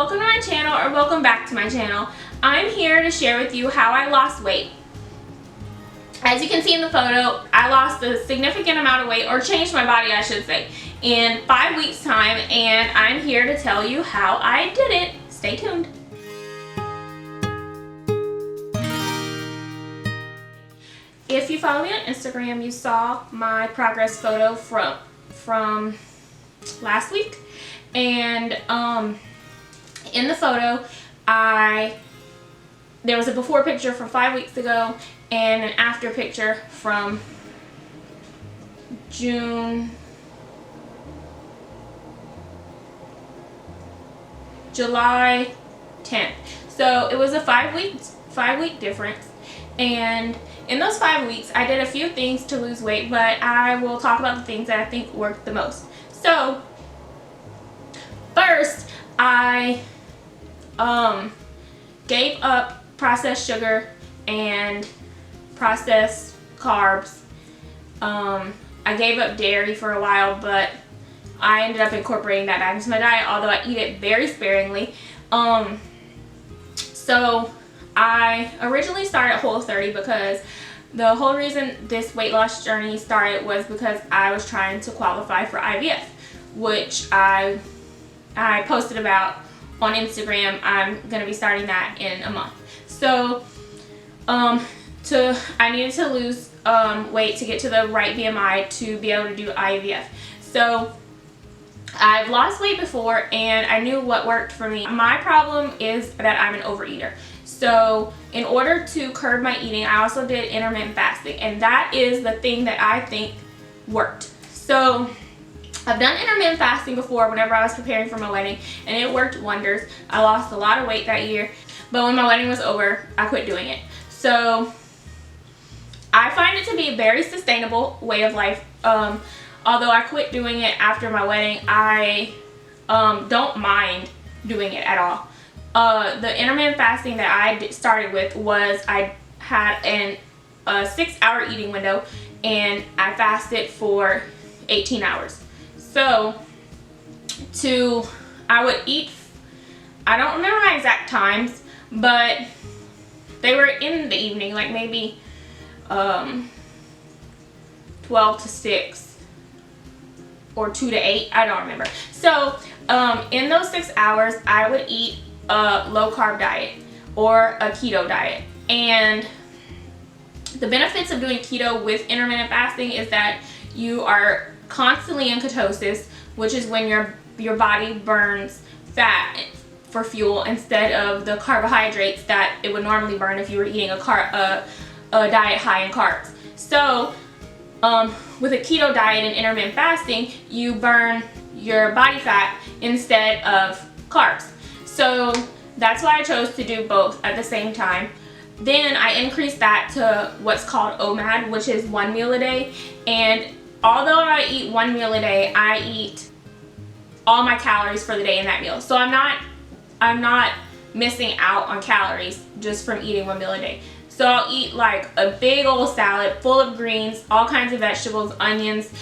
welcome to my channel, or welcome back to my channel. I'm here to share with you how I lost weight. As you can see in the photo, I lost a significant amount of weight, or changed my body I should say, in 5 weeks time, and I'm here to tell you how I did it. Stay tuned. If you follow me on Instagram, you saw my progress photo from last week, and in the photo there was a before picture from 5 weeks ago and an after picture from July 10th. So it was a 5 week difference, and in those 5 weeks I did a few things to lose weight, but I will talk about the things that I think worked the most. So first, I gave up processed sugar and processed carbs. I gave up dairy for a while, but I ended up incorporating that back into my diet, although I eat it very sparingly. So I originally started Whole30 because the whole reason this weight loss journey started was because I was trying to qualify for IVF, which I posted about on Instagram. I'm gonna be starting that in a month. So I needed to lose weight to get to the right BMI to be able to do IVF. So I've lost weight before, and I knew what worked for me. My problem is that I'm an overeater. So in order to curb my eating, I also did intermittent fasting, and that is the thing that I think worked. So I've done intermittent fasting before whenever I was preparing for my wedding, and it worked wonders. I lost a lot of weight that year, but when my wedding was over, I quit doing it. So I find it to be a very sustainable way of life. Although I quit doing it after my wedding, I don't mind doing it at all. The intermittent fasting that I started with was I had a 6-hour eating window, and I fasted for 18 hours. So I would eat, I don't remember my exact times, but they were in the evening, like maybe 12 to 6 or 2 to 8, I don't remember. So in those 6 hours I would eat a low carb diet or a keto diet. And the benefits of doing keto with intermittent fasting is that you are constantly in ketosis, which is when your body burns fat for fuel instead of the carbohydrates that it would normally burn if you were eating a diet high in carbs. So with a keto diet and intermittent fasting, you burn your body fat instead of carbs. So that's why I chose to do both at the same time. Then I increased that to what's called OMAD, which is 1 meal a day. And although I eat 1 meal a day, I eat all my calories for the day in that meal. So I'm not missing out on calories just from eating 1 meal a day. So I'll eat like a big old salad full of greens, all kinds of vegetables, onions,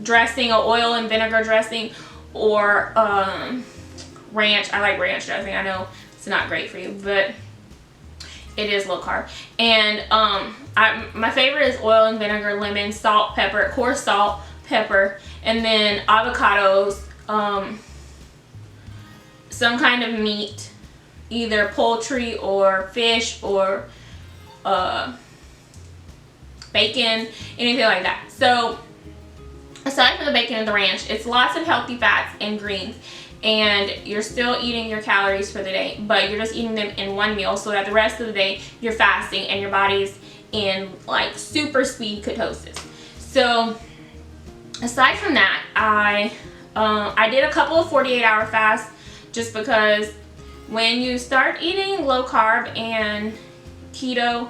dressing, an oil and vinegar dressing, or ranch. I like ranch dressing. I know it's not great for you, but it is low carb. And my favorite is oil and vinegar, lemon, salt, pepper, coarse salt, pepper, and then avocados, some kind of meat, either poultry or fish or bacon, anything like that. So aside from the bacon and the ranch, it's lots of healthy fats and greens, and you're still eating your calories for the day, but you're just eating them in one meal, so that the rest of the day you're fasting and your body's in like super speed ketosis. So aside from that, I did a couple of 48-hour fasts, just because when you start eating low carb and keto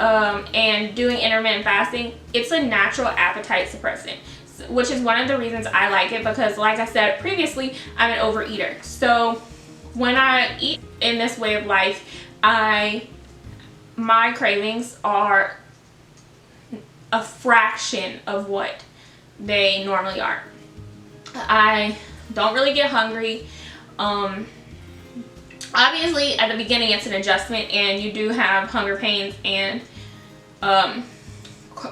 and doing intermittent fasting, it's a natural appetite suppressant, which is one of the reasons I like it, because like I said previously, I'm an overeater. So when I eat in this way of life, my cravings are a fraction of what they normally are. I don't really get hungry. Obviously at the beginning it's an adjustment and you do have hunger pains and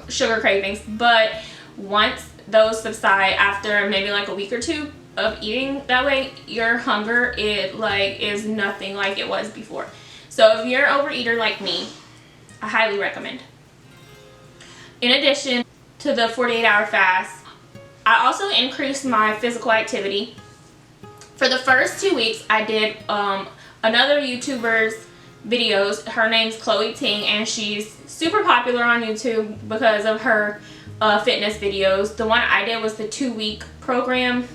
sugar cravings, but once those subside after maybe like a week or two of eating that way, your hunger is nothing like it was before. So if you're an overeater like me, I highly recommend. In addition to the 48-hour fast, I also increased my physical activity. For the first 2 weeks, I did another YouTuber's videos. Her name's Chloe Ting, and she's super popular on YouTube because of her fitness videos. The one I did was the 2-week program,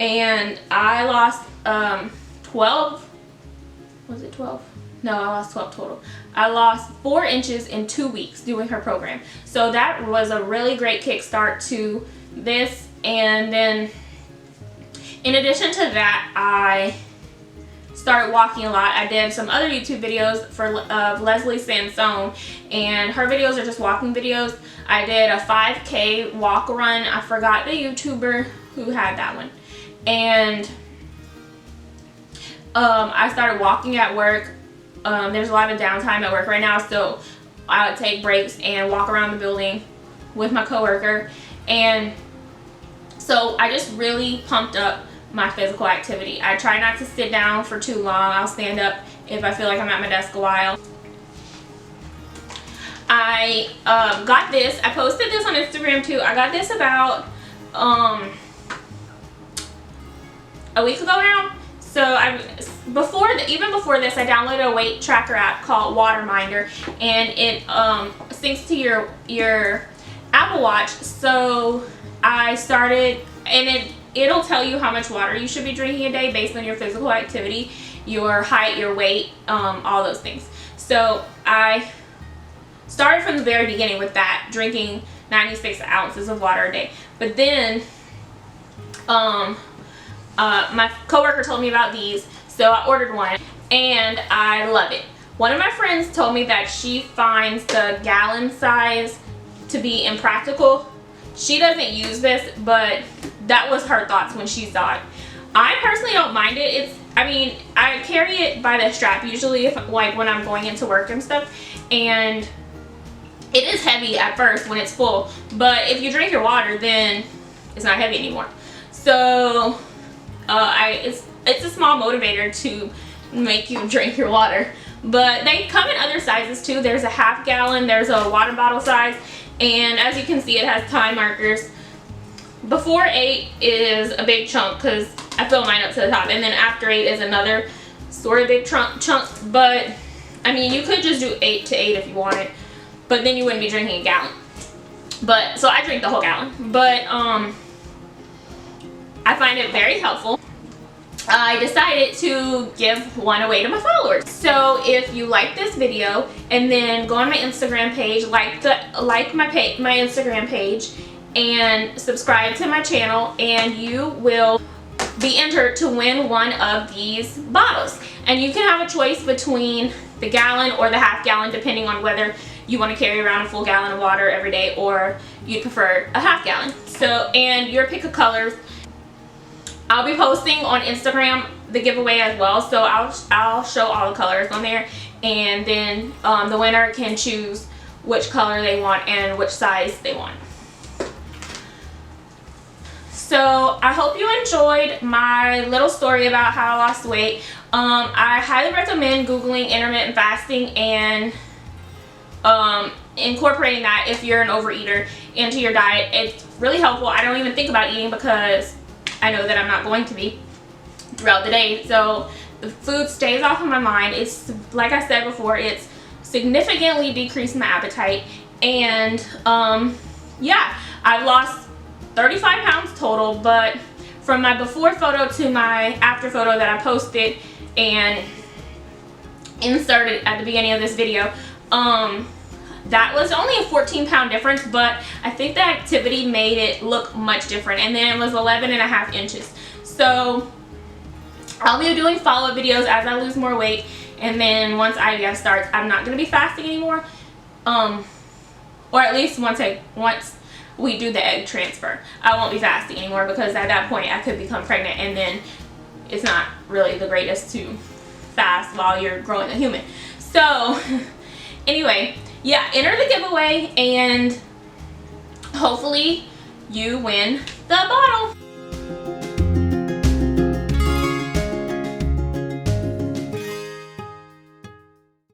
and I lost 12. Was it 12? No, I lost 12 total. I lost 4 inches in 2 weeks doing her program. So that was a really great kickstart to this. And then in addition to that, I started walking a lot. I did some other YouTube videos for Leslie Sansone, and her videos are just walking videos. I did a 5K walk run. I forgot the YouTuber who had that one. And I started walking at work. There's a lot of downtime at work right now, so I would take breaks and walk around the building with my coworker. And so I just really pumped up my physical activity. I try not to sit down for too long. I'll stand up if I feel like I'm at my desk a while. I got this. I posted this on Instagram too. I got this about a week ago now. So even before this, I downloaded a weight tracker app called Waterminder, and it syncs to your Apple Watch. So I started, and it'll tell you how much water you should be drinking a day based on your physical activity, your height, your weight, all those things. So I started from the very beginning with that, drinking 96 ounces of water a day. But then my coworker told me about these, so I ordered one, and I love it. One of my friends told me that she finds the gallon size to be impractical. She doesn't use this, but that was her thoughts when she saw it. I personally don't mind it. I carry it by the strap usually, like when I'm going into work and stuff, and it is heavy at first when it's full, but if you drink your water, then it's not heavy anymore. So it's a small motivator to make you drink your water. But they come in other sizes too. There's a half gallon, there's a water bottle size, and as you can see, it has time markers. Before 8 is a big chunk because I fill mine up to the top, and then after 8 is another sort of big chunk. But I mean, you could just do 8 to 8 if you wanted, but then you wouldn't be drinking a gallon. But so I drink the whole gallon. But I find it very helpful. I decided to give one away to my followers. So if you like this video, and then go on my Instagram page, like my Instagram page, and subscribe to my channel, and you will be entered to win one of these bottles. And you can have a choice between the gallon or the half gallon, depending on whether you want to carry around a full gallon of water every day or you'd prefer a half gallon. So, and your pick of colors. I'll be posting on Instagram the giveaway as well, so I'll show all the colors on there, and then the winner can choose which color they want and which size they want. So I hope you enjoyed my little story about how I lost weight. I highly recommend Googling intermittent fasting and incorporating that if you're an overeater into your diet. It's really helpful. I don't even think about eating because I know that I'm not going to be throughout the day, so the food stays off of my mind. It's, like I said before, it's significantly decreased my appetite, and yeah, I've lost 35 pounds total, but from my before photo to my after photo that I posted and inserted at the beginning of this video, that was only a 14-pound difference, but I think the activity made it look much different. And then it was 11.5 inches. So I'll be doing follow-up videos as I lose more weight, and then once IVF starts, I'm not going to be fasting anymore, or at least once we do the egg transfer, I won't be fasting anymore, because at that point I could become pregnant, and then it's not really the greatest to fast while you're growing a human. So anyway, yeah, enter the giveaway and hopefully you win the bottle.